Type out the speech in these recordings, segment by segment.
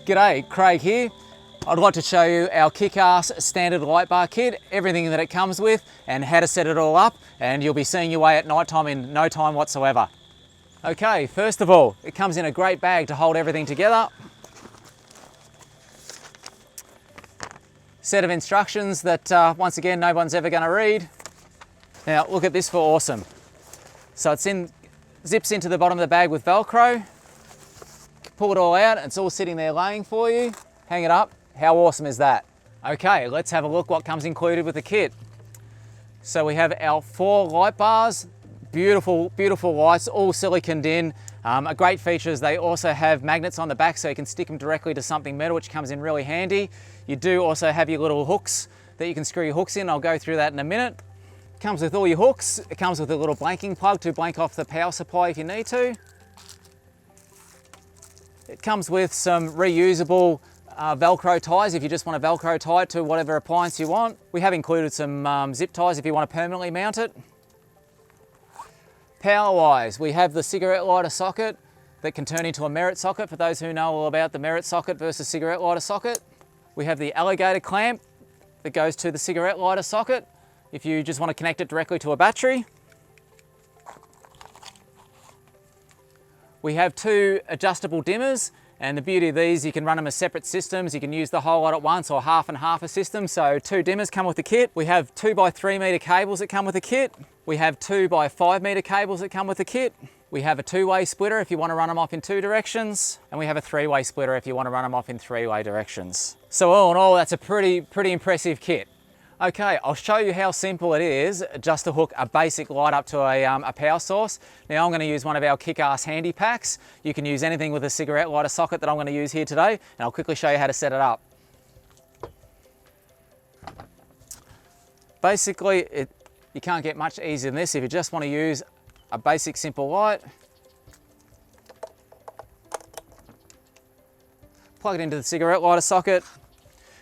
G'day, Craig here. I'd like to show you our KickAss standard light bar kit, everything that it comes with and how to set it all up, and you'll be seeing your way at night time in no time whatsoever. Okay, first of all, it comes in a great bag to hold everything together. Set of instructions that once again no one's ever going to read. Now look at this for awesome. So zips into the bottom of the bag with Velcro. Pull it all out, it's all sitting there laying for you. Hang it up. How awesome is that? Okay, let's have a look what comes included with the kit. So we have our 4 light bars, beautiful, beautiful lights, all siliconed in. A great feature is they also have magnets on the back so you can stick them directly to something metal, which comes in really handy. You do also have your little hooks that you can screw your hooks in. I'll go through that in a minute. Comes with all your hooks. It comes with a little blanking plug to blank off the power supply if you need to. It comes with some reusable Velcro ties if you just want to Velcro tie it to whatever appliance you want. We have included some zip ties if you want to permanently mount it. Power-wise, we have the cigarette lighter socket that can turn into a merit socket for those who know all about the merit socket versus cigarette lighter socket. We have the alligator clamp that goes to the cigarette lighter socket if you just want to connect it directly to a battery. We have 2 adjustable dimmers, and the beauty of these, you can run them as separate systems. You can use the whole lot at once or half and half a system. So 2 dimmers come with the kit. We have 2x3 meter cables that come with the kit. We have 2x5 meter cables that come with the kit. We have a 2-way splitter if you want to run them off in 2 directions. And we have a 3-way splitter if you want to run them off in 3-way directions. So all in all, that's a pretty impressive kit. Okay, I'll show you how simple it is just to hook a basic light up to a power source. Now I'm going to use one of our KickAss handy packs. You can use anything with a cigarette lighter socket that I'm going to use here today, and I'll quickly show you how to set it up. Basically, you can't get much easier than this if you just want to use a basic simple light. Plug it into the cigarette lighter socket,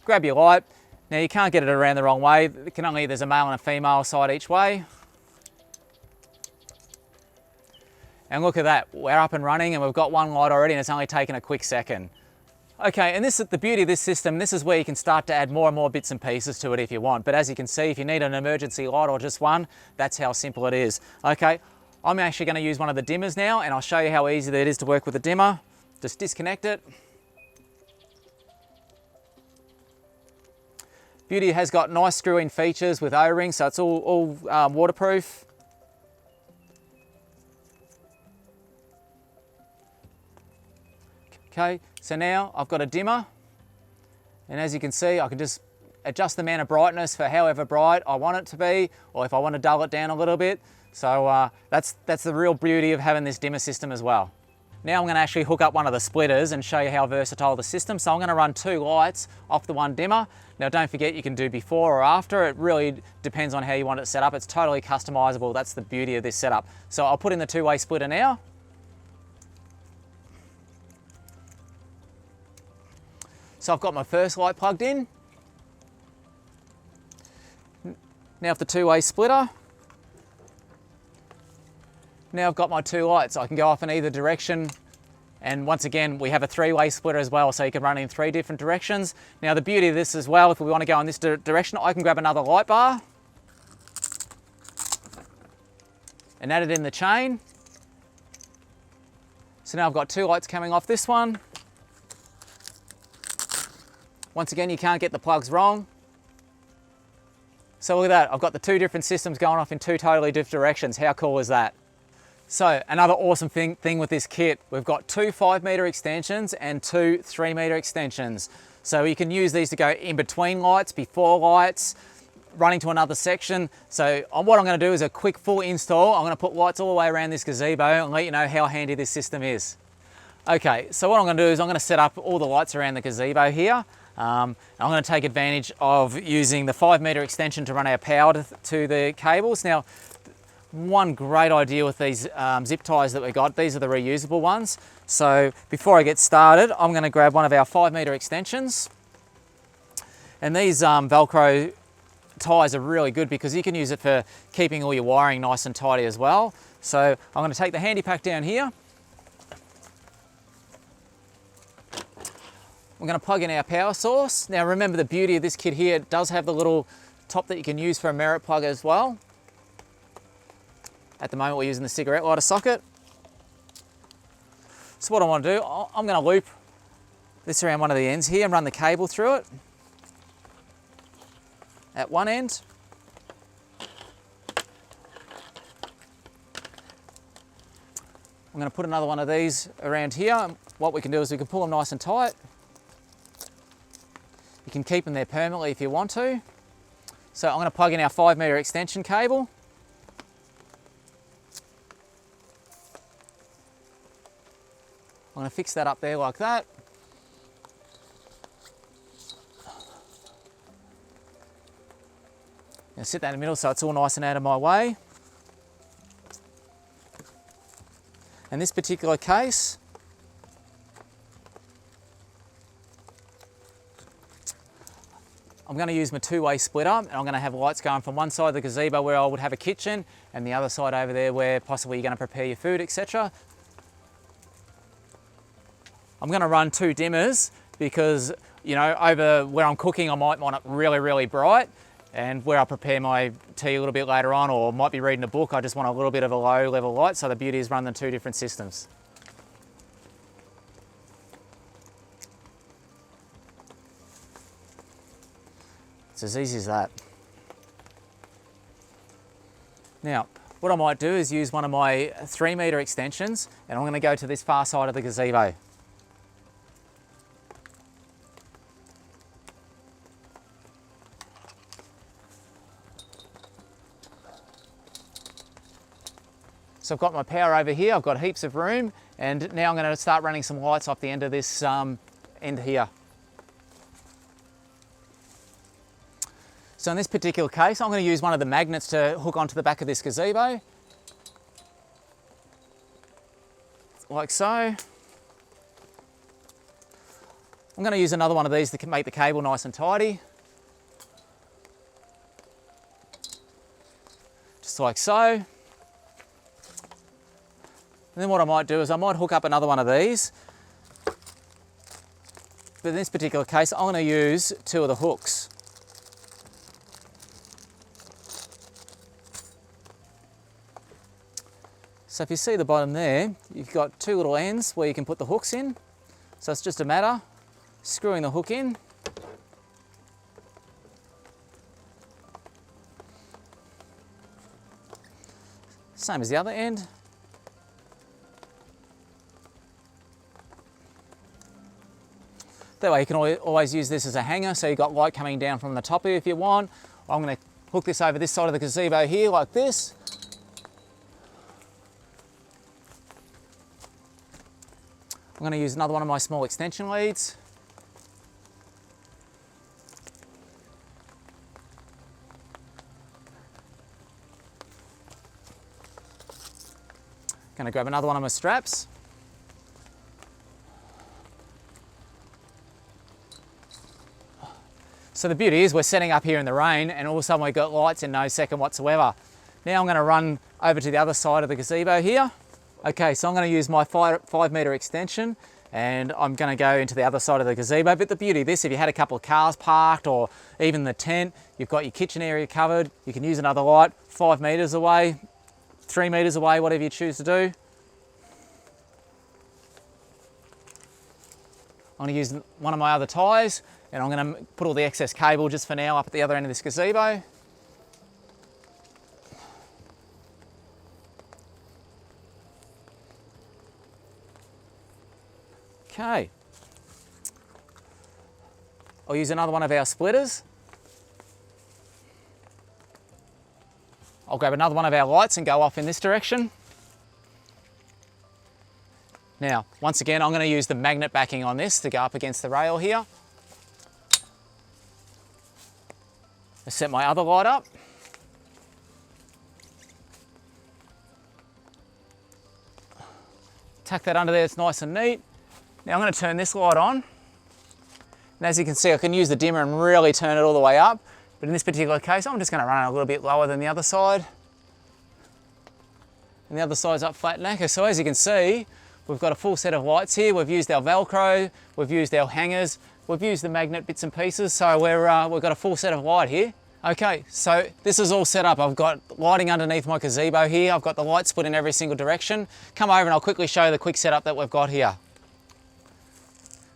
grab your light. Now you can't get it around the wrong way. There's a male and a female side each way. And look at that, we're up and running and we've got one light already and it's only taken a quick second. Okay, and the beauty of this system, this is where you can start to add more and more bits and pieces to it if you want. But as you can see, if you need an emergency light or just one, that's how simple it is. Okay, I'm actually going to use one of the dimmers now and I'll show you how easy it is to work with a dimmer. Just disconnect it. Beauty has got nice screw-in features with O-rings, so it's all waterproof. Okay, so now I've got a dimmer, and as you can see, I can just adjust the amount of brightness for however bright I want it to be, or if I want to dull it down a little bit. So that's the real beauty of having this dimmer system as well. Now I'm going to actually hook up one of the splitters and show you how versatile the system. So I'm going to run 2 lights off the one dimmer. Now don't forget you can do before or after. It really depends on how you want it set up. It's totally customizable. That's the beauty of this setup. So I'll put in the 2-way splitter now. So I've got my first light plugged in. Now for the 2-way splitter. Now I've got my 2 lights. I can go off in either direction. And once again, we have a 3-way splitter as well, so you can run in 3 different directions. Now the beauty of this as well, if we want to go in this direction, I can grab another light bar and add it in the chain. So now I've got 2 lights coming off this one. Once again, you can't get the plugs wrong. So look at that, I've got the 2 different systems going off in 2 totally different directions. How cool is that? So another awesome thing with this kit, we've got 2 5-meter extensions and 2 3-meter extensions. So you can use these to go in between lights, before lights, running to another section. So what I'm going to do is a quick full install. I'm going to put lights all the way around this gazebo and let you know how handy this system is. Okay, so what I'm going to do is I'm going to set up all the lights around the gazebo here. I'm going to take advantage of using the 5-meter extension to run our power to the cables. Now, one great idea with these zip ties that we got, these are the reusable ones. So before I get started, I'm going to grab one of our 5-meter extensions. And these Velcro ties are really good because you can use it for keeping all your wiring nice and tidy as well. So I'm going to take the handy pack down here. We're going to plug in our power source. Now remember, the beauty of this kit here, it does have the little top that you can use for a merit plug as well. At the moment we're using the cigarette lighter socket. So what I want to do, I'm going to loop this around one of the ends here and run the cable through it at one end. I'm going to put another one of these around here. What we can do is we can pull them nice and tight. You can keep them there permanently if you want to. So I'm going to plug in our 5 metre extension cable. I'm going to fix that up there like that. Now sit that in the middle so it's all nice and out of my way. In this particular case, I'm going to use my two-way splitter, and I'm going to have lights going from one side of the gazebo where I would have a kitchen and the other side over there where possibly you're going to prepare your food, etc. I'm going to run 2 dimmers because, you know, over where I'm cooking I might want it really, really bright, and where I prepare my tea a little bit later on or might be reading a book, I just want a little bit of a low level light. So the beauty is running 2 different systems. It's as easy as that. Now, what I might do is use one of my 3 metre extensions, and I'm going to go to this far side of the gazebo. So I've got my power over here, I've got heaps of room, and now I'm going to start running some lights off the end of this end here. So in this particular case, I'm going to use one of the magnets to hook onto the back of this gazebo. Like so. I'm going to use another one of these to make the cable nice and tidy. Just like so. And then what I might do is I might hook up another one of these. But in this particular case, I'm going to use 2 of the hooks. So if you see the bottom there, you've got 2 little ends where you can put the hooks in. So it's just a matter screwing the hook in. Same as the other end. That way you can always use this as a hanger, so you've got light coming down from the top here if you want. I'm going to hook this over this side of the gazebo here like this. I'm going to use another one of my small extension leads. Going to grab another one of my straps. So the beauty is we're setting up here in the rain and all of a sudden we've got lights in no second whatsoever. Now I'm going to run over to the other side of the gazebo here. Okay, so I'm going to use my 5 metre extension and I'm going to go into the other side of the gazebo. But the beauty of this, if you had a couple of cars parked or even the tent, you've got your kitchen area covered, you can use another light 5 metres away, 3 metres away, whatever you choose to do. I'm going to use one of my other ties and I'm going to put all the excess cable just for now up at the other end of this gazebo. Okay. I'll use another one of our splitters. I'll grab another one of our lights and go off in this direction. Now, once again, I'm going to use the magnet backing on this to go up against the rail here. I set my other light up. Tuck that under there, it's nice and neat. Now I'm going to turn this light on. And as you can see, I can use the dimmer and really turn it all the way up. But in this particular case, I'm just going to run it a little bit lower than the other side. And the other side's up flat knacker. So as you can see, we've got a full set of lights here. We've used our Velcro, we've used our hangers, we've used the magnet bits and pieces, so we've got a full set of light here. Okay, so this is all set up. I've got lighting underneath my gazebo here. I've got the light split in every single direction. Come over and I'll quickly show you the quick setup that we've got here.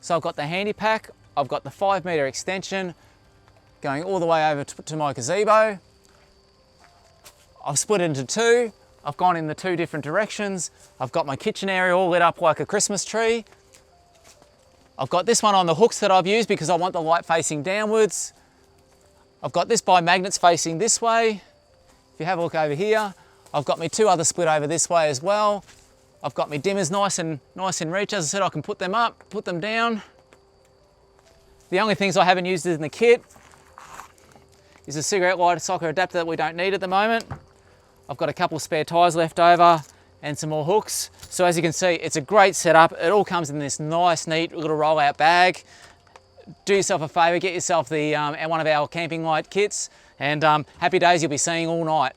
So I've got the handy pack, I've got the 5 meter extension going all the way over to my gazebo. I've split it into two. I've gone in the two different directions. I've got my kitchen area all lit up like a Christmas tree. I've got this one on the hooks that I've used because I want the light facing downwards. I've got this by magnets facing this way. If you have a look over here, I've got my two other split over this way as well. I've got my dimmers nice in reach. As I said, I can put them up, put them down. The only things I haven't used in the kit is a cigarette lighter socket adapter that we don't need at the moment. I've got a couple of spare ties left over and some more hooks. So as you can see, it's a great setup. It all comes in this nice, neat little roll-out bag. Do yourself a favour, get yourself the one of our camping light kits, and happy days you'll be seeing all night.